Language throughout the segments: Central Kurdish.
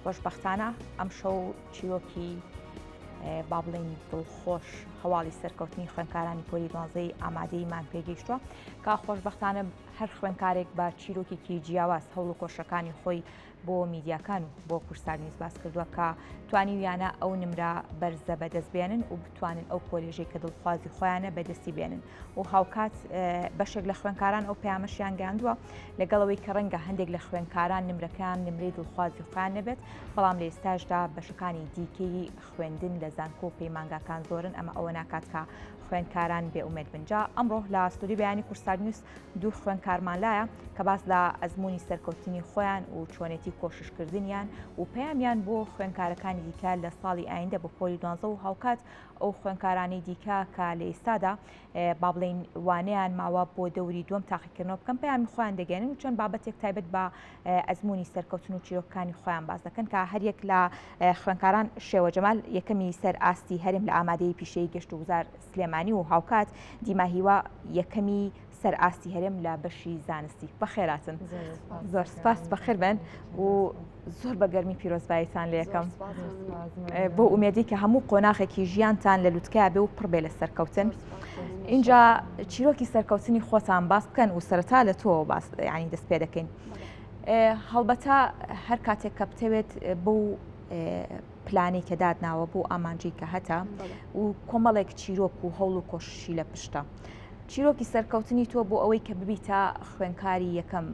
خۆشبەختانە ئەم شەو چیرۆکی با بڵێن دڵخۆش هەواڵی سەرکەوتنی خوێندکارانی پۆلی 12 ئامادەیمان پێگەیشتووە کە خۆشبەختانە هەر خوێندکارێک بە چیرۆکێکی جیاواز هەوڵ و کۆشەکانی خۆی بۆ میدیاکان و بۆ کورسار نیوز باس کردووە کە توانیویانە ئەو نمرە بەرزە بەدەست بێنن و بتوانن ئەو کۆلێژەی کە دڵخوازی خۆیانە بەدەستی بێنن و هاوکات بەشێک لە خوێندکاران ئەو پەیامەشیان گەیاندووە لەگەڵەوەی کە ڕەنگە هەندێک لە خوێندکاران نمرەکان نمرەی دڵخوازی خۆیان نەبێت بەڵام لە ئێستاشدا بەشەکانی دیکەی خوێندن لە زانکۆ و پەیمانگاکان زۆرن ئەمە ئەوە ناکات کە خوێندکاران بێئومێد بنجا ئەمڕۆ لە ستودیۆ بەیانی کورسار نیوز دوو خوێندکارمان لایە کە باس لە ئەزمموی سەرکەوتنی خۆیان و چۆنێتی کۆششکردنیان و پەیامیان بۆ خوێندکارەکانی دیکە لە ساڵی ئایندە بۆ پۆلی 12 و هاوکات ئەو خوێندکارانی دیکە کە لە ئێستادا با بڵێن وانەیان ماوە بۆ دەوری دووەم تاقیکردنەوە بکەم پەیامی خۆیان دەگەێنن و چەند بابەتێک تایبەت بە ئەزمموی سەرکەوتن و چیرۆکەکانی خۆیان باس دەکەن کە هەریەک لە خوێندکاران شێوە جەمال یەکەمی سەر ئاستی هەرێم لە ئامادەی پیشەی گەشت و گوزار سلێمانی و هاوکات دیما هیوا یەکەمی سەر ئاستی هەرێم لە بەشی زانستی بەخێراتن زۆر سپاس بەخێر بن و زۆر بە گەرمی پیرۆزباییتان لە یەکەم بۆ ئومێدی کە هەموو قۆناغێکی ژیانتان لە لووتکە بێ و پڕ بێ لە سەرکەوتن اینجا چیرۆکی سەرکەوتنی خۆتان باس بکەن و سەرەتا لە تۆ باس ینی دەست پێ دەکەین هەڵبەتە هەر کاتێک کە بتەوێت بەو پلانی کە دادناوە بۆ ئامانجی کە هەتا و کۆمەڵێک چیرۆک و هەوڵ و کۆششی لە پشتە چیرۆکی سەرکەوتنی تۆ بۆ ئەوەی کە ببیتە خوێندکاری یەکەم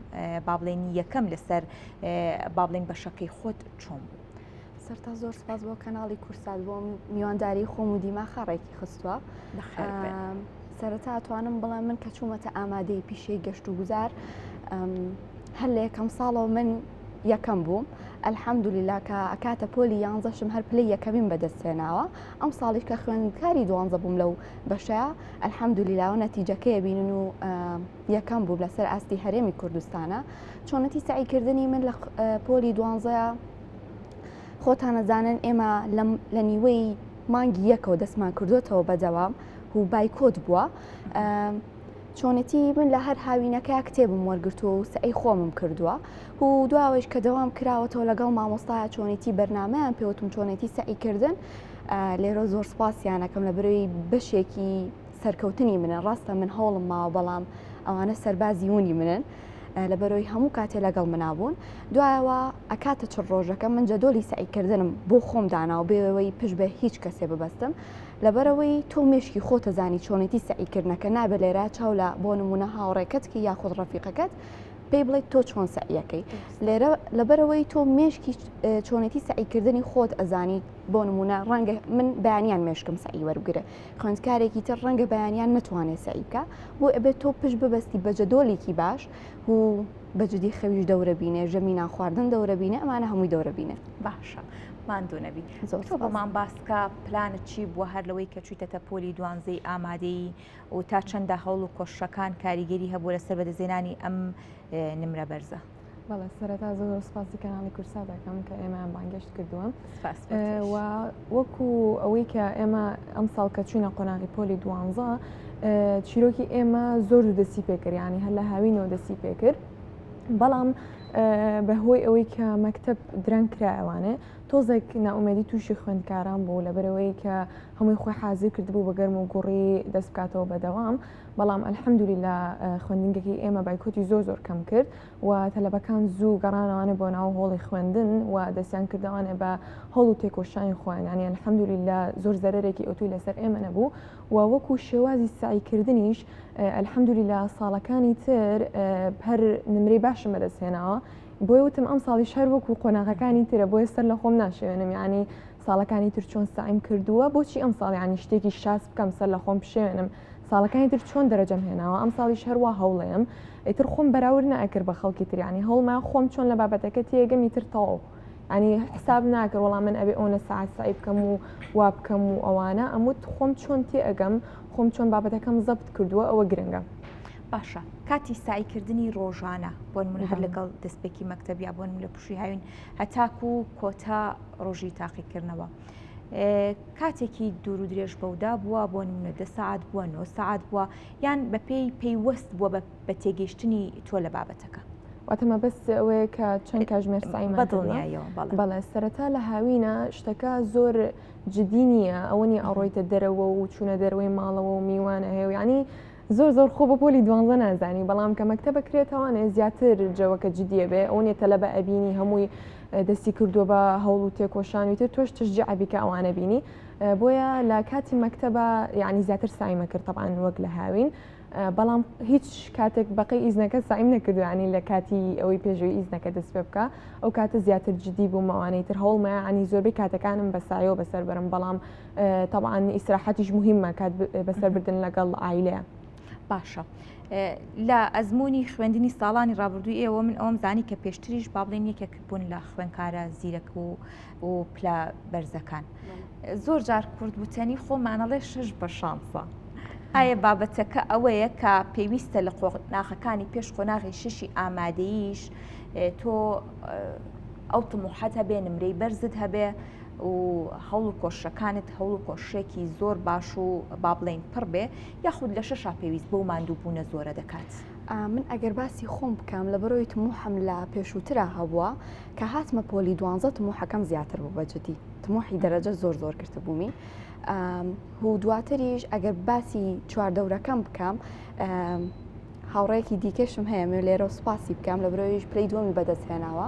بابڵێنی یەکەم لەسەر بابڵێن بەشەکەی خۆت چۆن بوو سەرتا زۆر سپاس بۆ کەناڵی کورسات بۆ میوانداری خۆم و دیما خەڕێکی خستووە سەرەتا توانم بڵێم من کە چوومەتە ئامادەی پیشەی گەشت و گوزار هەر لە یەکەم ساڵەوە من یەکەم بووم ئەلحەمدولیلا کە ئەکاتە پۆلی 11شم هەر پلەی یەکەمین بەدەستێناوە ئەم ساڵیش کە خوێندکاری 12 بووم لەو بەشەیە ئەلحەمدولیلاوە نەتیجەکەی بینن و یەکەم بوو لەسەر ئاستی هەرێمی کوردستانە چۆنەتی سعیکردنی من لە پۆلی 12 خۆتان نەزانن ئێمە لە نیوەی مانگی یەکەوە دەستمان کردوێتەوە بەدەوام و بایکۆت بووە چۆنەتی من لە هەر هاوینەکە کتێبم وەرگرتووە و سعی خۆمم کردووە و دواوەش کە دەوام کراوەتەوە لەگەڵ مامۆستایە چۆنێتی بەرنامەیان پێوتم چۆنێتی سعیکردن لێرە زۆر سپاسیانەکەم لە بەرەوەی بەشێکی سەرکەوتنی منن ڕاستە من هەوڵم ماوە بەڵام ئەوانە سەربازی ونی منن لە بەرەوەی هەموو کاتێ لەگەڵ منابوون دوایەوە ئەکاتە چ ڕۆژەکە من جەدۆلی سعیکردنم بۆ خۆم داناوە بێەوەی پشت بە هیچ کەسێ ببەستم لەبەرەوەی تۆ مێشکی خۆتەزانی چۆنێتی سعیکردنەکە نابێت لێرە چاو لە بۆ نمونە هاوڕێکت کە یاخود ڕەفیقەکەت پێی بڵێت تۆ چۆن سعیەکەی لێرە لەبەرەوەی تۆ مێشکی چۆنێتی سعیکردنی خۆت ئەزانی بۆ نمونە ڕەنگە من بەیانیان مێشکم سعی وەربگرە خوێندکارێکی تر ڕەنگە بەیانیان نتوانێت سعی بکە بۆ ئەبێت تۆ پشت ببەستی بە جەدۆلێکی باش و بەجددی خەویش دەورە بینێ ژەمینان خواردن دەورە بینێ ئەمانە هەمووی دەورە بینێ باشە ماندوو نەبی تۆ بەمان باسکە پلانت چی بووە هەر لەوەی کە چوویتەتە پۆلی 12 ئامادەی و تا چەندە هەوڵ و کۆشەکان کاریگەری هەبوو لەسەر بەدەستهێنانی ئەم نمرە بەرزە بەڵێ سەرەتا زۆر سپاسی کەناڵی کورسات دەکەم کە ئێمە بانگەشت کردووە و وەکو ئەوەی کە ئێمە ئەم ساڵ کە چوینە قۆناغی پۆلی 12 چیرۆکی ئێمە زۆر دەستی پێکرد ینی هەر لە هاوینەوە دەستی پێکرد بەڵام بەهۆی ئەوەی کە مەکتب درەنگ کرایەوانێ تۆزێک ناومێدی تووشی خوێندکاران بوو لە بەرەوەی کە هەمووی خۆی حازر کردبوو بە گەرم و گوڕی دەست بکاتەوە بەدەوام بەڵام ئەلحەمدولیلا خوێندنگەکەی ئێمە بایکۆتی زۆر کەم کرد و تەلەبەکان زوو گەڕانەوانە بۆ ناو هۆڵی خوێندن و دەستیان کردوانێ بە هەڵ و تێکۆشانی خۆیان ینی ئەلحەمدولیلا زۆر زەرەرێکی ئۆتوی لەسەر ئێمە نەبوو و وەکو شێوازی سعیکردنیش ئەلحەمدولیلا ساڵەکانی تر هەر نمرەی باشم بەدەستهێناوە بۆی وتم ئەم ساڵی هەر وەکو قۆناغەکانی ترە بۆیە سەر لە خۆم ناشێوێنم ینی ساڵەکانی تر چۆن سعیم کردووە بۆچی ئەم ساڵ ینی شتێکی شاس بکەم سەر لە خۆم بشێوێنم ساڵەکانی تر چۆن دەرەجەم هێناوە ئەم ساڵیش هەروە هەوڵێم ئیتر خۆم بەراورد ناکرد بە خەڵکی تر ینی هەوڵما خۆم چۆن لە بابەتەکە تێگەمی تر تەواو ینی حساب ناکرد وەڵام من ئەبێ ئەوە ساعت سعی بکەم و وا بکەم و ئەوانە ئەموت خۆم چۆن تێ ئەگەم خۆم چۆن بابەتەکەم زەبت کردووە ئەوە گرنگە باشە کاتی سعیکردنی ڕۆژانە بۆ نمونە هەر لەگەڵ دەستپێکی مەکتەب یا بۆ نمونە لە پشووی هاوین هەتاکو و کۆتا ڕۆژی تاقیکردنەوە کاتێکی دوور و درێژ بەودا بووە بۆ نمونە 10 ساعت بووە 9 ساعت بووە یان بە پێی پەیوەست بووە بە تێگەیشتنی تۆ لە بابەتەکە واتەمە بەس ئەوەیە کە چەند کاژمێر سعیمان بەدڵنیایەوە بەڵێ سەرەتا لە هاوینە شتەکە زۆر جدی نییە ئەوەنی ئەڕۆیتە دەرەوە و چوونە دەروەی ماڵەوە و میوانە هەیە و یعنی زۆر خۆ بە پۆلی 12 نازانی بەڵام کە مەکتە بکرێتەوەوانێ زیاتر جەوەکە جدیە بێ ئەو نیە تەلە بە ئەبینی هەمووی دەستی کردووە بە هەوڵ و تێکۆشانی تر تۆش تشجیعبی کە ئەوانە بینی بۆیە لە کاتی مەکتەبە یعنی زیاتر سایمە کرد طبعاً وەک لە هاوین بەڵام هیچ کاتێک بەقی ئیزنەکە سایم نەکردوانی لە کاتی ئەوەی پێشوی ئیزنەکە دەست پێ بکە ئەو کاتە زیاتر جدی بوو مەوانەی تر هەوڵمە عنی زۆربەی کاتەکانم بە سایەوە بەسەر بەرم بەڵام طبعاً ئیسراحەتیش مهمە کات بەسەر بردن لەگەڵ عایلەیە. باشە لە ئەزمموی خوێندنی ساڵانی ڕابردووی ئێوە من ئەوم زانی کە پێشتریش با بڵێن یەکێک بوون لە خوێنکارە زیرەک و پلا بەرزەکان زۆر جار کورد بوتێنی خۆمانەڵێ 6 بە شانسە ئایا بابەتەکە ئەوەیە کە پێویستە لە قۆناغەکانی پێش قۆناغی ششی ئامادەیش تۆ ئەو تموحەت هەبێ نمرەی بەرزت هەبێ و هەوڵ و کۆشەکانت هەوڵ و کۆشێکی زۆر باش و با بڵێن پڕ بێ یاخود لە شەشا پێویست بۆ ماندوو بوونە زۆرە دەکات. من ئەگەر باسی خۆم بکەم لە بەرەوەی تموحم لە پێشووترا هەبووە کە هاتمە پۆلی 12 تموحەکەم زیاتر بوو بەجددی تموحی دەرەجە زۆر گرتە بوومی و دواتریش ئەگەر باسی چواردەورەکەم بکەم هاوڕێکی دیکەشم هەیە مێ لێرە و سپاسی بکەم لە برەوەیش پلەی دووەمی بەدەستهێناوە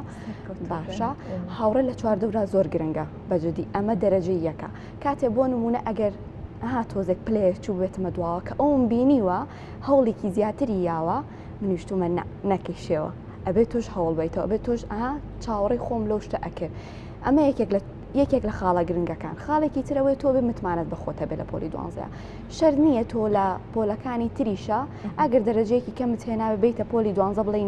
باشە هاوڕێ لە چواردەورا زۆر گرنگە بەجددی ئەمە دەرەجەی یەکە کاتێ بۆ نمونە ئەگەر تۆزێک پلەیەک چوو بێتمە دواوە کە ئەوم بینیوە هەوڵێکی زیاتری یاوە منیشتومە نەکەشێەوە ئەبێت تۆش هەوڵ بیتەوە ئەبێت تۆش چاوەڕێی خۆم لەو شتە ئەکرد ئەمە یەکێک لە خاڵە گرنگەکان خاڵێکی ترەوەی تۆ بێ متمانەت بەخۆتە بێ لە پۆلی 12 شەر نییە تۆ لە پۆلەکانی تریشە ئەگەر دەرەجەیەکی کەمت هێناوە بیتە پۆلی 12 بڵێ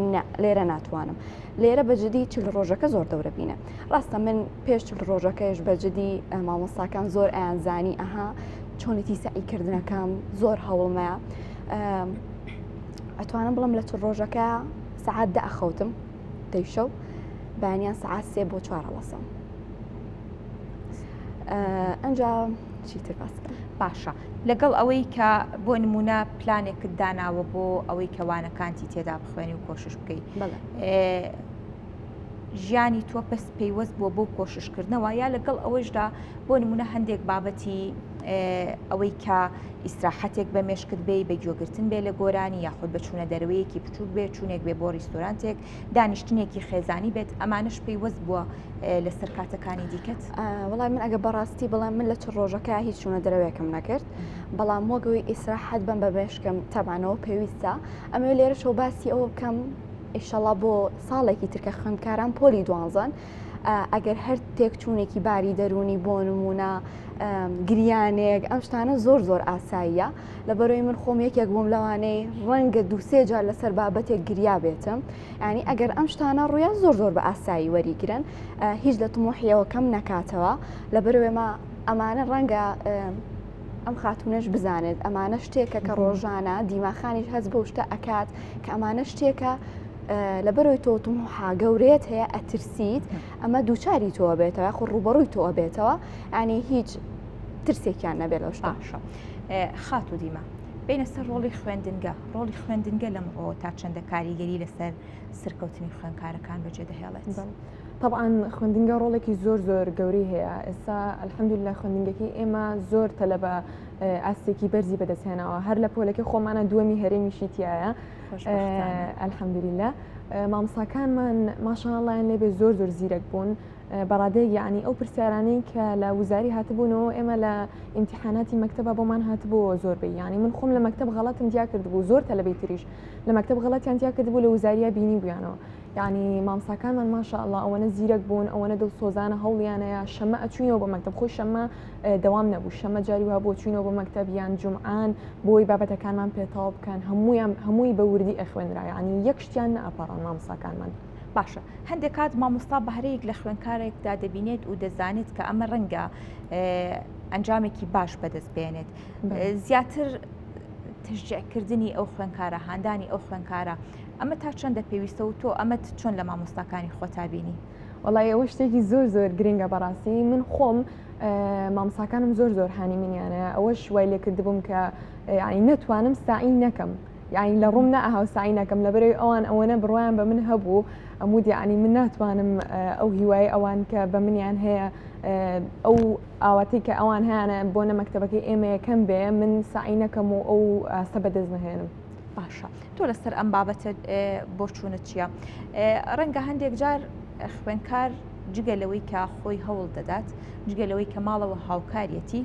لێرە ناتوانم لێرە بەجددی چل ڕۆژەکە زۆر دەورە بینە ڕاستە من پێش چل ڕۆژەکەش بەجددی مامۆستاکان زۆر ئەیانزانی چۆنێتی سعیکردنەکەم زۆر هەوڵمەیە ئەتوانم بڵم لە چل ڕۆژەکە سەعات ئەخەوتم دەیشە و بەیانیان سەعات 3 بۆ 4 هەڵەسم ئەنجا چیتر باسکە باشە لەگەڵ ئەوەی کە بۆ نمونە پلانێکت داناوە بۆ ئەوەی کەوانەکانتی تێدا بخوێنی و کۆشش بکەیت ژیانی تۆ پس پەیوەست بۆ کۆششکردنەوە یا لەگەڵ ئەوەشدا بۆ نمونە هەندێک بابەتی ئەوەی کە ئیسراحەتێک بە مێشکت بێ بە گوێگرتن بێ لە گۆرانی یاخود بە چوونە دەروەیەکی بچووک بێ چوونێک بێ بۆ ڕیستۆرانتێک دانیشتنێکی خێزانی بێت ئەمانش پەیوەست بووە لە سەرکاتەکانی دیکەت وڵای من ئەگە بەڕاستی بڵام من لە چ ڕۆژەکە هیچ چوونە دەروەیەکم نەکرد بەڵام وەگەوەی ئیسراحەت بم بە بێشکەم تەبانەوە پێویستە ئەمە لێرە شەو باسی ئەوە بکەم ئیشەڵا بۆ ساڵێکی ترکە خوێندکاران پۆلی 12 ئەگەر هەر تێکچوونێکی باری دەرونی بۆ نمونە گریانێک ئەم شتانە زۆر ئاساییە لە بەرەوەی من خۆم یەکێک بووم لەوانەی ڕەنگە 2-3 جار لەسەر بابەتێک گریا بێتم ینی ئەگەر ئەم شتانە ڕویان زۆر بە ئاسایی وەریگرن هیچ لە تموحیەوە کەم نەکاتەوە لە بەرەوەی ئەمانە ڕەنگە ئەم خاتونەش بزانێت ئەمانە شتێکە کە ڕۆژانە دیماخانیش هەز بە شتە ئەکات کە ئەمانە شتێکە لە بەرەوەی تۆ تموحا گەورەیەت هەیە ئەترسیت ئەمە دووچاری تۆ بێتەوە خۆ ڕوبەڕووی تۆ بێتەوە ینی هیچ ترسێکیان نەبێت لەو باشە خات و دیمە بینە سەر ڕۆڵی خوێندنگە لەمڕۆ تا چەندە کاریگەری لەسەر سەرکەوتنی خوێندکارەکان بەجێ دەهێڵێت طبعاً خوێندنگە ڕۆڵێکی زۆر گەوری هەیە ئێستا الحەمدولله خوێندنگەکەی ئێمە زۆر تەلەبە ئاستێکی بەرزی بەدەستهێناوە هەر لە پۆلەکە خۆمانە دووەمی هەرێمیشی تایە الحەمدولله مامۆستاکانمان ماشاءالله لێبێ زۆر زیرەک بوون بەڕادەیەک یعنی ئەو پرسیارانەی کە لە وزاری هاتبوونەوە ئێمە لە ئیمتیحاناتی مەکتەبە بۆمان هاتبووە زۆربەی یعنی من خۆم لە مەکتەب غەڵەتم دیا کردبوو زۆر تەلەبەی تریش لە مەکتەب غەڵەتیان دیا کردبوو لە وزاریە بینی بوویانەوە یعنی مامۆستاکانمان ماشاءالله ئەوەنە زیرەک بوون ئەوەنە دڵسۆزانە هەوڵیانەیە شەمە ئەچوینەوە بە مەکتەب خۆی شەمە دەوام نەبوو شەمە جاری وا بۆ چوینەوە بە مەکتەب یان جومعان بۆی بابەتەکانمان پێتاو بکەن هەمووی بە وردی ئەخوێنرا یعنی یەک شتیان نەئەپەڕان مامۆستاکانمان باشە هەندێک کات مامۆستا بەهرەیەک لە خوێندکارێکدا دەبینێت و دەزانێت کە ئەمە ڕەنگە ئەنجامێکی باش بەدەست بێنێت زیاتر تشجیعکردنی ئەو خوێندکارە هاندانی ئەو خوێندکارە ئەمە تا چەندە پێویستە و تۆ ئەمەت چۆن لە مامۆستاکانی خۆتابینی وڵای ئەوە شتێکی زۆر گرنگە بەڕاستی من خۆم مامۆستاکانم زۆر هانی منیانە ئەوەش وای لێ کردبووم کە ینی نەتوانم ساعی نەکەم يعني لە ڕوم نەهاوسایی نەکەم لەبەرەوەی ئەوان ئەوەنە بڕوایان بە من هەبوو ئەمود یعنی من ناتوانم ئەو هیوای ئەوان کە بە منیان هەیە ئەو ئاواتی کە ئەوان هیانە بۆ نە مەکتەبەکەی ئێمە یەکەم بێ من سعی نەکەم و ئەو ئاستە بەدەست نەهێنم. باشە تۆ لەسەر ئەم بابەتە بۆ چوونت چییە؟ ڕەنگە هەندێک جار خوێنکار جگەلەوەی کە خۆی هەوڵ دەدات جگەلەوەی کە ماڵەوە هاوکاریەتی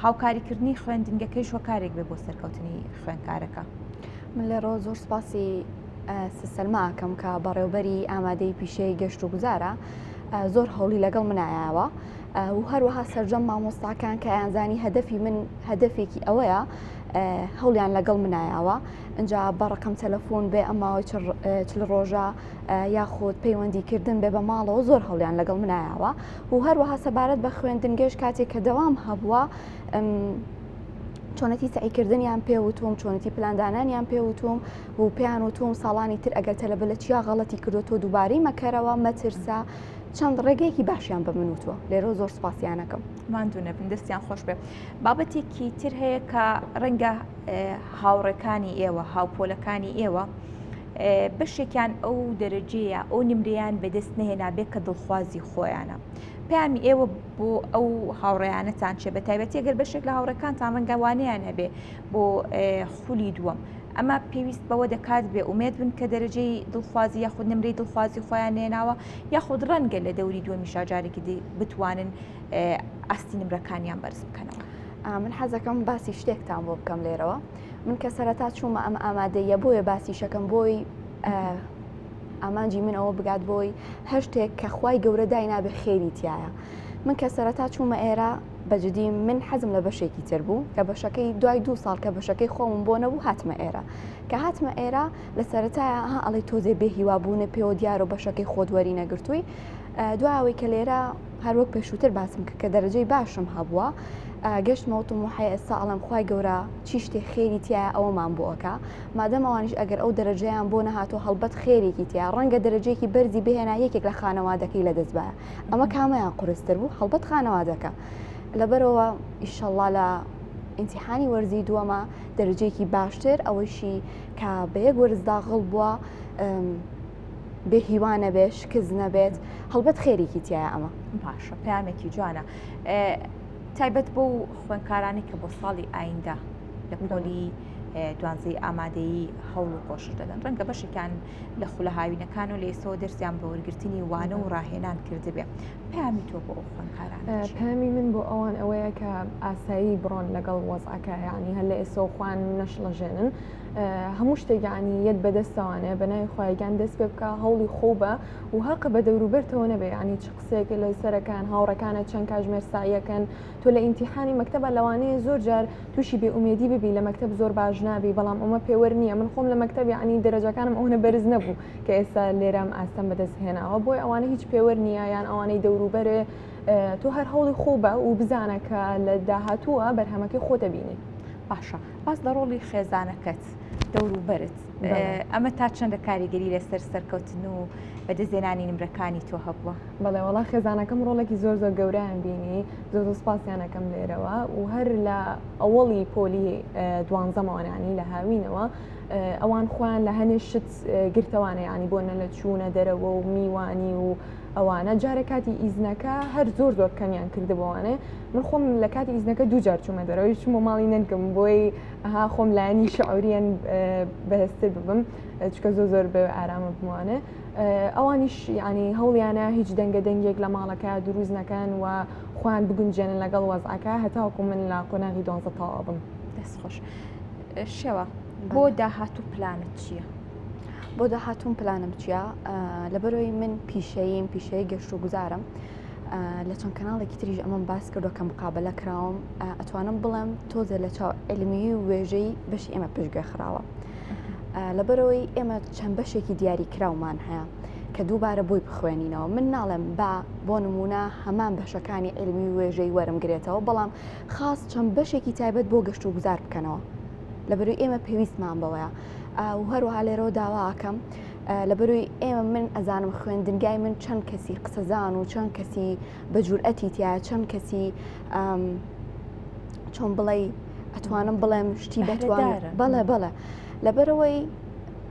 هاوکاریکردنی خوێندنگەکەی شۆکارێک بێ بۆ سەرکەوتنی خوێنکارەکە. من لێرۆ زۆر سپاسی سەسەلماکەم کە بەڕێوبەری ئامادەی پیشەی گەشت و گوزارە زۆر هەوڵی لەگەڵ منایەوە و هەروەها سەرجەم مامۆستاکان کە ئەیانزانی هەدەفی من هەدەفێکی ئەوەیە هەوڵیان لەگەڵ منایەوە ئەجا بەڕەکەم تەلەفۆن بێ ئەماوەی چل ڕۆژە یاخود پەیوەندیکردن بێ بە ماڵەوە زۆر هەوڵیان لەگەڵ منایەوە و هەروەها سەبارەت بە خوێندنگەش کاتێک کە دەوام هەبووە چۆنەتی سعیکردنیان پێوتوم چۆنەتی پلاندانانیان پێوتوم و پێیان وتوم ساڵانی تر ئەگەر تەلەبە لە چیا غەڵەتی کردوتۆ دووبارەی مەکەرەوە مەترسا چەند ڕێگەیەکی باشیان بە من وتووە لێرە زۆر سپاسیانەکەم. ماندوونە دەستیان خۆش بێ. بابەتێکی تر هەیە کە ڕەنگە هاوڕێکانی ئێوە هاوپۆلەکانی ئێوە بەشێکیان ئەو دەرەجەیە ئەو نمرەیان بەدەست نەهێنا بێت کە دڵخوازی خۆیانە. پامی ئێوە بۆ ئەو هاوڕێیانەتان چێ بە تایبەتی ئەگەر بەشێک لە هاوڕەکانتان ڕەنگەوانیان هەبێ بۆ خولی دووەم ئەمە پێویست بەوە دەکات بێ ئومێد بن کە دەرەجەی دڵخوازی یاخود نمرەی دڵخوازی خۆیان نێناوە یاخود ڕەنگە لە دەوری دووەمی شاجارێکی بتوانن ئاستی نمرەکانیان بەرز بکەنەوە. من حەزەکەم باسی شتێکتان بۆ بکەم لێرەوە من کە سەرەتا چوومە ئەم ئامادەیە بۆیە باسی شەکەم بۆی ئامانجی من ئەوە بگات بۆی هەر شتێک کە خوای گەورە داینابێ خێری تایە. من کە سەرەتا چوومە ئێرە بەجددی من حەزم لە بەشێکی تر بوو کە بەشەکەی دوای 2 ساڵ کە بەشەکەی خۆم بۆ نەبوو هاتمە ئێرە کە هاتمە ئێرە لە سەرەتایە ئەڵی تۆزێ بێ هیوابوونە پێوە دیار و بەشەکەی خۆدوەری نەگرتووی دوایەوەی کە لێرە هەروەک پێشووتر باسم کە دەرەجەی باشم هەبووە گەشتمەوتم وحی ئێستا ئەڵم خوای گەورە چی شتێک خێری تایە ئەوەمان بۆەکە مادەم ئەوانیش ئەگەر ئەو دەرەجەیان بۆ نەهاتۆ هەڵبەت خێرێکی تیا ڕەنگە دەرەجەیەکی بەرزی بهێنا یەکێک لە خانەوادەکەی لە دەستبایە ئەمە کامەیان قورستر بوو هەڵبەت خانەوادەکە لەبەرەوە ئیشەڵڵا لە ئیمتیحانی وەرزی دووەمە دەرەجەیەکی باشتر ئەوەشی کە بە یەک وەرزدا غڵ بووە بێ هیوانە بێ شکست نەبێت هەڵبەت خێرێکی تایە ئەمە باشە پامێکی جوانە تایبەت بۆ خوێنکارانی کە بۆ ساڵی ئایندا لە پۆلی دوانزەی ئامادەیی هەوڵ و خۆش دەدەن ڕەنگە بەشێکیان لە خولە هاوینەکان و لێسەوە دەرسیان بە وەرگرتنی وانە و ڕاهێنان کردبێ پامی تۆ بۆ ئەو خوێنکاران پامی من بۆ ئەوان ئەوەیە کە ئاسایی بڕۆن لەگەڵ وەزعەکە یعنی هەر لە ئێستا خوان نەشڵەژێنن هەموو شتێکیانی یەت بەدەستەوانێ بەنای خۆیان دەست پێ بکە هەوڵی خۆبە و هەقە بە دەوروبەرتەوە نەبێ ینی چ قسێک لە سەرەکان هاوڕەکانە چەند کاژمێر سایەکەن تۆ لە ئیمتیحانی مەکتەبە لەوانەیە زۆر جار تووشی بێئومێدی ببی لە مەکتەب زۆر باش نابی بەڵام ئەمە پێوە نییە من خۆم لە مەکتەب ینی دەرەجەکانم ئەوە بەرز نەبوو کە ئێستا لێرام ئاستەم بەدەست هێناوە بۆی ئەوانە هیچ پێوە نییە یان ئەوانەی دەوروبەرێ تۆ هەر هەوڵی خۆبە و بزانە کە لە داهاتووە بەرهەمەکەی خۆتە بینی. باشە باس لە ڕۆڵی خێزانەکەت دەوروبەرت ئەمە تا چەندە کاریگەری لەسەر سەرکەوتن و بەدەستێنانی نمرەکانی تۆ هەبووە؟ بەڵێ وڵا خێزانەکەم ڕۆڵێکی زۆر زۆر گەورەیان بینی زۆر سپاسیانەکەم لێرەوە و هەر لە ئەوەڵی پۆلی دوانزەمەوانانی لە هاوینەوە ئەوان خوان لە هەنێ شت گرتەوانە ینی بۆنە لە چوونە دەرەوە و میوانی و ئەوانە جارە کاتی ئیزنەکە هەر زۆر زۆر کەمیان کردبووانێ من خۆم لە کاتی ئیزنەکە دووجار چوومە دەرەوەی چوومە ماڵی نەنکەم بۆی ئەها خۆم لایانی شعوریان بەهستر ببم چکە زۆر زۆر بە ئارامە بموانێ ئەوانیش ینی هەوڵیانە هیچ دەنگە دەنگێک لە ماڵەکە دروست نەکەن و خوان بگونجێنن لەگەڵ وەزعەکە هەتاوەکو من لە قۆناغی 12 تاوا بم. دەست خۆش شێوە بۆ داهاتوو پلانت چییە؟ بۆ داهاتووم پلانم چییە؟ لەبەرەوەی من پیشەی گەشت و گوزارم لە چەند کەناڵێکی تریژ ئەمەم باس کردو کە مقابلە کراوم ئەتوانم بڵێم تۆزە لە چاو علمی و وێژەی بەشی ئێمە پشتگوێ خراوە لەبەرەوەی ئێمە چەند بەشێکی دیاری کراومان هەیە کە دووبارە بۆی بخوێنینەوە من ناڵێم بۆ نمونە هەمان بەشەکانی علمی و وێژەی وەرمگرێتەوە بەڵام خاص چەند بەشێکی تایبەت بۆ گەشت و گوزار بکەنەوە لەبەرەوەی ئێمە پێویستمان بەوەیە و هەروەها لێرەوە داواکەم لەبەرەوەی ئێمە من ئەزانم خوێندنگای من چەند کەسی قسەزان و چەند کەسی بە جورئەتی تایە چەند کەسی چۆن بڵێ ئەتوانم بڵێم شتی بەتوان بەڵێ لەبەرەوەی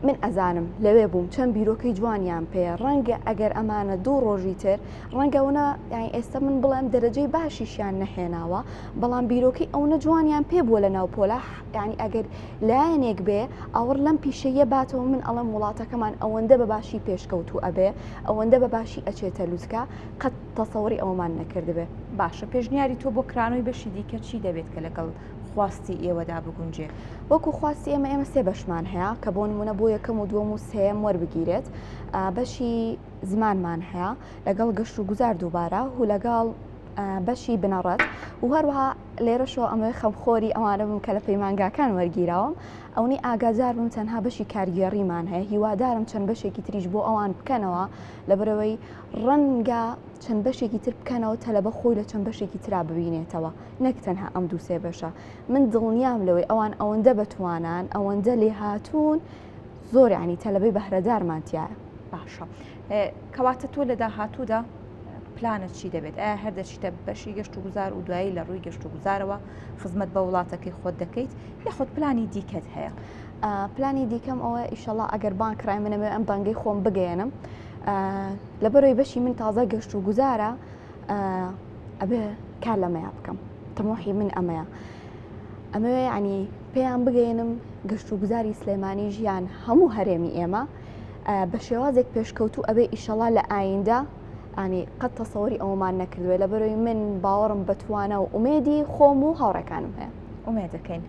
من ئەزانم لەوێ بووم چەند بیرۆکەی جوانیان پێ ڕەنگە ئەگەر ئەمانە 2 ڕۆژی تر ڕەنگەونە یانی ئێستا من بڵێم دەرەجەی باشیشیان نەهێناوە بەڵام بیرۆکەی ئەوە جوانیان پێ بووە لە ناوپۆلە ینی ئەگەر لایەنێک بێ ئەوڕ لەم پیشەیە باتەوە من ئەڵم وڵاتەکەمان ئەوەندە بە باشی پێشکەوتو ئەبێ ئەوەندە بە باشی ئەچێتە لووسکە قەت تەسەوری ئەومان نەکردبێ. باشە پێشنیاری تۆ بۆ کرانەوەی بەشی دیکە چی دەبێت کە لەگەڵ خواستی ئێوەدا بگونجێ؟ وەکو خواستی ئێمە 3 بەشمان هەیە کە بۆ نمونە بۆ یەکەم و دووەم و سێم وەربگیرێت. بەشی زمانمان هەیە لەگەڵ گەشت و گوزار دووبارە و لەگەڵ بەشی بنەڕەت و هەروەها لێرەشەوە ئەمەوەی خەمخۆری ئەوانە بم کە لە پەیمانگاکان وەرگیراوم ئەوەی ئاگادار بم تەنها بەشی کارگێڕیمان هەیە هیوادارم چەند بەشێکی تریش بۆ ئەوان بکەنەوە لەبەرەوەی ڕەنگە چەند بەشێکی تر بکەنەوە تەلەبە خۆی لە چەند بەشێکی ترا ببینێتەوە نەک تەنها ئەم 2-3 بەشە. من دڵنیام لەوەی ئەوان ئەوەندە بەتوانان ئەوەندە لێ هاتوون زۆر ینی تەلەبەی بەهرەدارمانتیایە. باشە کەواتە تۆ لە داهاتوودا پلانت چی دەبێت؟ ئایا هەردەچیتە بەشی گەشت و گوزار و دوایی لە ڕووی گەشت و گوزارەوە خزمەت بە وڵاتەکەی خۆت دەکەیت یاخود پلانی دیکەت هەیە؟ پلانی دیکەم ئەوە ئیشەڵا ئەگەر بان کڕای منەوێ ئەم بانگەی خۆم بگەێنم لەبەرەوەی بەشی من تازە گەشت و گوزارە ئەبێ کار لەمەیە بکەم تەمۆحی من ئەمەیە ئەمەوێ ینی پێیان بگەێنم گەشت و گوزاری سلێمانی ژیان هەموو هەرێمی ئێمە بە شێوازێک پێشکەوتو ئەبێ ئیشەڵا لە ئایندا ئانی قەت تەسەوەری ئەومان نەکردوێت لەبەرەوەی من باوەڕم بەتوانە و ئومێدی خۆم و هاوڕەکانم هەیە. ئومێدەکەین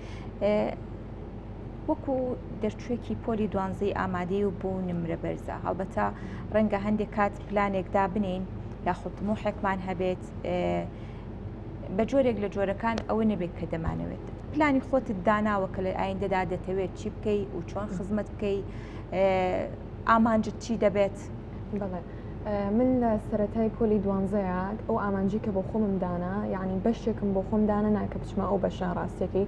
وەکو دەرچوێکی پۆلی 12 ئامادەی و بوو نمرە بەرزە هەڵبەتە ڕەنگە هەندێک کات پلانێکدا بنین یاخود طموحێکمان هەبێت بە جۆرێک لە جۆرەکان ئەوە نەبێت کە دەمانەوێت پلانی خۆتت داناوە کە لە ئایندەدا دەتەوێت چی بکەی و چۆن خزمەت بکەی ئامانجت چی دەبێت؟ بەڵێ من لە سەرەتای پۆلی 12 ئەو ئامانجی کە بۆ خۆمم دانا یعنی بەشێکم بۆ خۆم دانا ناکە بچمە ئەو بەشە ڕاستێکی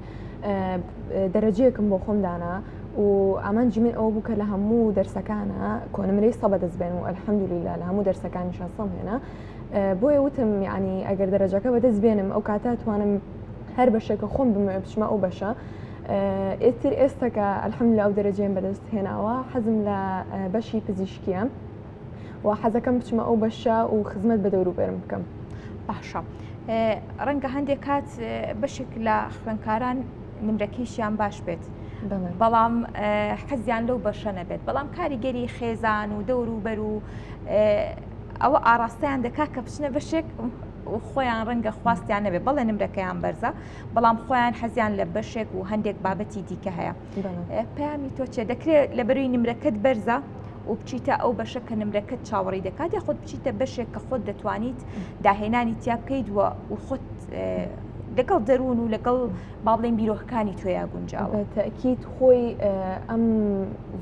دەرەجەیەکم بۆ خۆم دانا و ئامانجی من ئەوە بوو کە لە هەموو دەرسەکانە کۆنمرەی 100 بەدەستبێن و ئەلحەمدولیلا لە هەموو دەرسەکانیشان 100 هێنا بۆیە وتم یعنی ئەگەر دەرەجەکە بەدەست بێنم ئەو کاتە توانم هەر بەشێکە خۆم بچمە ئەو بەشە ئێتر ئێستاکە ئەلحەمدولیلا ئەو دەرەجەیەم بەدەست هێناوە حەزم لە بەشی پزیشکیە و حەزەکەم بچمە ئەو بەشە و خزمەت بە دەوروبەرم بکەم. باشە ڕەنگە هەندێک کات بەشێک لە خوێندکاران نمرەکەیشیان باش بێت بەڵام حەزیان لەو بەشە نەبێت بەڵام کاریگەری خێزان و دەوروبەر و ئەوە ئاراستەیان دەکات کە بچنە بەشێک خۆیان ڕەنگە خواستیان نەبێت بەڵێ نمرەکەیان بەرزە بەڵام خۆیان حەزیان لە بەشێک و هەندێک بابەتی دیکە هەیە. پەیامی تۆ چێ دەکرێت لەبەروی نمرەکەت بەرزە و بچیتە ئەو بەشە کە نمرەکەت چاوەڕی دەکات یا خۆت بچیتە بەشێک کە خۆت دەتوانیت داهێنانی تیا بکەیت و خۆت لەگەڵ دەروون و لەگەڵ با بڵێن بیرۆکەکانی تۆیا گونجاوە؟ تەکید خۆی ئەم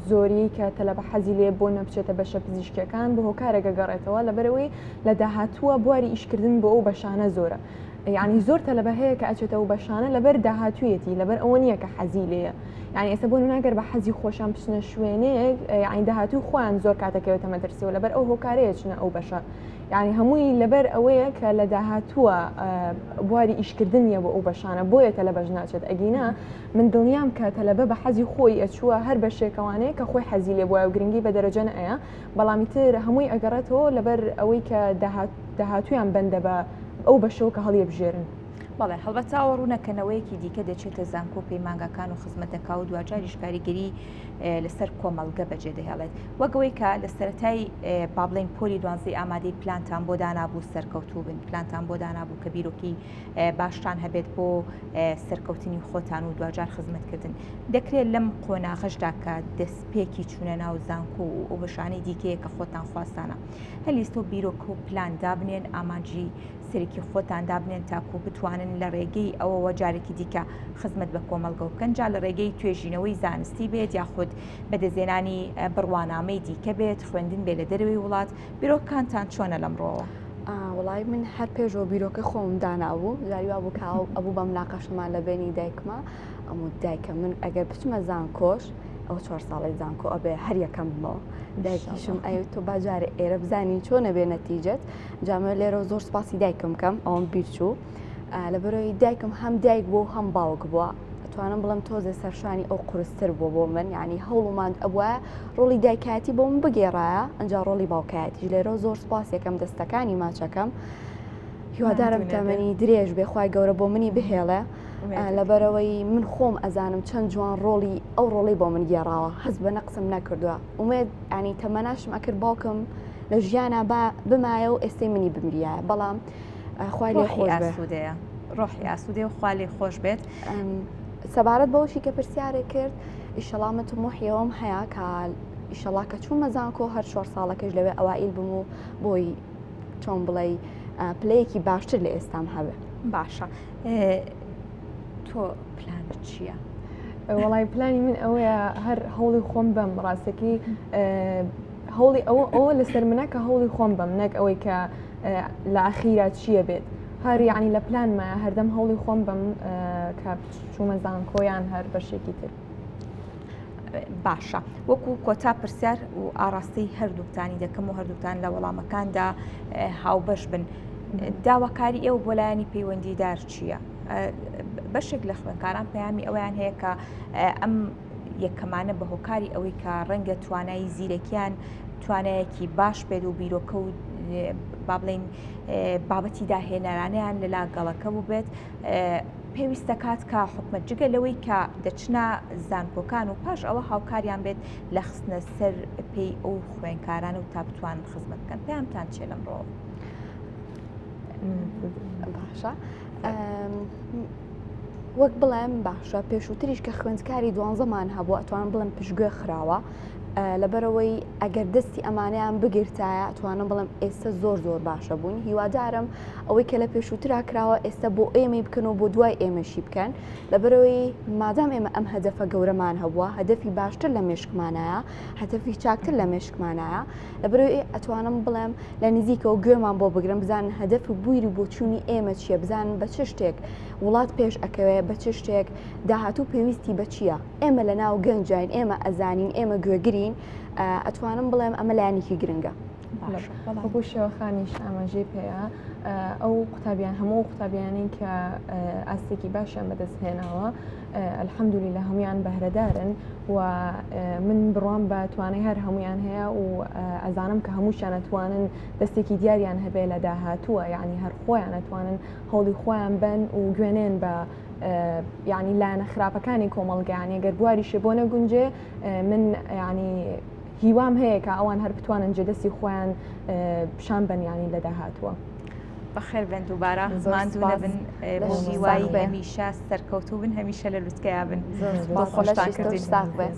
زۆری کە تەلەبە حەزی لێ بۆ نەبچێتە بەشە پزیشکەکان بە هۆکارێکە گەڕێتەوە لەبەرەوەی لە داهاتووە بواری ئیشکردن بۆ ئەو بەشانە زۆرە یعنی زۆر تەلەبە هەیە کە ئەچێتە ئەو بەشانە لەبەر داهاتوویەتی لەبەر ئەوە نییە کە حەزی لێیە یعنی ئێستا بۆ ناگەر بە حەزی خۆشان بچنە شوێنێک یعنی داهاتوو خۆیان زۆر کاتەکەوێتە مەدرسەوە لەبەر ئەو هۆکارەیە چنە ئەو بەشە یعنی هەمووی لەبەر ئەوەیە کە لە داهاتووە بواری ئیشکردنیە بۆ ئەو بەشانە بۆیە تەلەبەش ناچێت ئەگینا من دڵنیام کە تەلەبە بە حەزی خۆی ئەچووە هەر بەشێکەوانەیە کە خۆی حەزی لێ بووە و گرنگی بە دەرەجە نەیە بەڵامی تر هەمووی ئەگەڕێتەوە لەبەر ئەوەی کە داهاتوویان بەندە بە ئەو بەشەوە کە هەڵیە بژێرن. بەڵێ هەڵبەتە ئەوە ڕوونەکەنەوەیەکی دیکە دەچێتە زانکۆ پەیمانگەکان و خزمەتەکە و دوجاریش کاریگەری لەسەر کۆمەڵگە بەجێ دەهێڵێت وەگەوەی کە لە سەرەتای با بڵێن پۆلی 12 ئامادەی پلانتان بۆ دانابوو سەرکەوتوو بن پلانتان بۆ دانابوو کە بیرۆکی باشتان هەبێت بۆ سەرکەوتنی خۆتان و دوجار خزمەتکردن دەکرێت لەم قۆناغەشدا کە دەستپێکی چوونە ناو زانکۆ و ئەو بەشانەی دیکەیە کە خۆتان خواستانە هەلیستۆ بیرۆکە و پلان دابنێن ئامانجی سەرێکی خۆتان دابنێن تاکو بتوانن لە ڕێگەی ئەوەوە جارێکی دیکە خزمەت بە کۆمەڵگە بکەن جا لە ڕێگەی توێژینەوەی زانستی بێت یاخود بەدەزێنانی بڕوانامەی دیکە بێت خوێندن بێ لە دەروی وڵات بیرۆکانتان چۆنە لەمڕۆوە؟ وڵای من هەر پێشەوە بیرۆکە خۆم دانابوو جاریوا بوو کاو ئەبوو بە مناقەشەمان لە بینی دایکمە ئەموو دایکە من ئەگەر بچمە زانکۆش ئەو 4 ساڵی زانکۆ ئەبێ هەر یەکەم بمەوە دایکیشم ئەوێت تۆ باجارێ ئێرە بزانین چۆنە بێ نەتیجەت جامە لێرە زۆر سپاسی دایکم بکەم ئەوم بیرچوو لەبەرەوەی دایکم هەم دایک بوو هەم باوک بووە ئەتوانم بڵم تۆزێ سەرشانی ئەو قورستر بووە بۆ من یعنی هەوڵماند ئەوە ڕۆڵی دایکاتی بۆ من بگێڕایە ئەنجا ڕۆڵی باوکایەتی لێرە زۆر سپاس یەکەم دەستەکانی ماچەکەم هیوادارم تەمەنی درێژ بێخوای گەورە بۆ منی بهێڵێ لەبەرەوەی من خۆم ئەزانم چەند جوان ڕۆڵی ئەو ڕۆڵی بۆ من گێڕاوە هەست بە نەقسم نەکردووە ومێد ینی تەمەناشم ئەکرد باوکم لە ژیانە بمایە و ئێستەی منی بمریایە بەڵام خوای لێ خۆش ئاسوودەیە ڕۆحی ئاسوودێ و خوا لێ خۆش بێت سەبارەت بەوشی کە پرسیارێک کرد ئیشەڵامەت مۆحیەوەم هەیە کە ئیشەڵا کە چوو مەزانکۆ هەر 4 ساڵەکەش لەوێ ئەوائیل بم و بۆی چۆن بڵێ پلەیەکی باشتر لە ئێستام هەبێ باشە تۆ پلانت چییە؟ وڵای پلانی من ئەوەیە هەر هەوڵی خۆم بەم ڕاستەکی هەوڵی ئەوە لەسەر منە کە هەوڵی خۆم بەم نەک ئەوەی کە لە ئاخیرات چییە بێت هەر یعنی لە پلانمایە هەردەم هەوڵی خۆم بەم کە چوومە زانکۆیان هەر بەشێکی تر باشە وەکو کۆتا پرسیار و ئاڕاستی هەردووکتانی دەکەم و هەردووکتان لە وەڵامەکاندا هاوبەش بن داواکاری ئێوە بۆ لایەنی پەیوەندیدار چییە؟ بەشێک لە خوێندکاران پەیامی ئەویان هەیە کە ئەم یەکەمانە بە هۆکاری ئەوەی کە ڕەنگە توانایی زیرەکیان توانایەکی باش بێت و بیرۆکە و با بڵێن بابەتی داهێنەرانیان لەلا گەڵەکە بوو بێت پێویستە کات کە حکومەت جگە لەوەی کە دەچنە زانکۆکان و پاش ئەوە هاوکاریان بێت لە خستنە سەر پێی ئەو خوێندکارانە و تا بتوان خزمەت بکەن پێیانتان چێ لەمڕۆ؟ باشە وەک بڵێم باشە پێشووتریش کە خوێندکاری 12مان هەبوو ئەتوانم بڵم پشتگوێ خراوە لەبەرەوەی ئەگەر دەستی ئەمانەیان بگرتایە ئەتوانم بڵم ئێستا زۆر باشە بوون هیوادارم ئەوەی کە لە پێشووترا کراوە ئێستا بۆ ئێمەی بکەن و بۆ دوای ئێمەشی بکەن لەبەرەوەی مادام ئێمە ئەم هەدەفە گەورەمان هەبووە هەدەفی باشتر لە مێشکمانایە هەدەفی چاکتر لە مێشکمانایە لەبەرەوەی ئەتوانم بڵێم لە نزیکەوە گوێمان بۆ بگرم بزانن هەدەف و بووری بۆ چوونی ئێمە چییە بزانن بە چ شتێک وڵات پێش ئەکەوێ بە چ شتێک داهاتوو پێویستی بە چییە ئێمە لە ناو گەنجین ئێمە ئەزانین ئێمە گوێگرین ئەتوانم بڵێم ئەمە لایەنێکی گرنگە بۆ شێوەخانیش ئاماژەی پێەیە ئەو قوتابیان هەموو قوتابیانی کە ئاستێکی باشیان بەدەستهێناوە الحەمدولیلە هەمویان بەهرەدارن و من بڕوام بە توانای هەر هەمویان هەیە و ئەزانم کە هەمووشیان ئەتوانن دەستێکی دیاریان هەبێ لە داهاتووە یعنی هەر خۆیان ئەتوانن هەوڵی خۆیان بن و گوێنێن بە یعنی لایەنە خراپەکانی کۆمەڵگەیانی گەر بواریشە بۆ نەگونجێ من ینی هیوام هەیە کە ئەوان هەر بتوانن جێدەستی خۆیان پیشان بنیانی لە داهاتووە بەخێر بن دووبارە ماندوو نەبن بۆ هیوایی هەمیشە سەرکەوتوو بن هەمیشە لە لوتکەیا بن بۆ خۆشتان کردین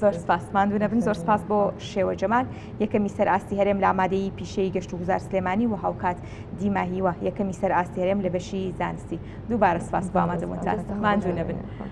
زۆر سپاس ماندوو نەبن زۆر سپاس بۆ شێوە جەمال یەکەمی سەر ئاستی هەرێم لە ئامادەیی پیشەی گەشت و گوزار سلێمانی و هاوکات دیما هیوە یەکەمی سەر ئاستی هەرێم لە بەشی زانستی دووبارە سپاس بۆ ئامادەبوونتان ماندوو نەبن.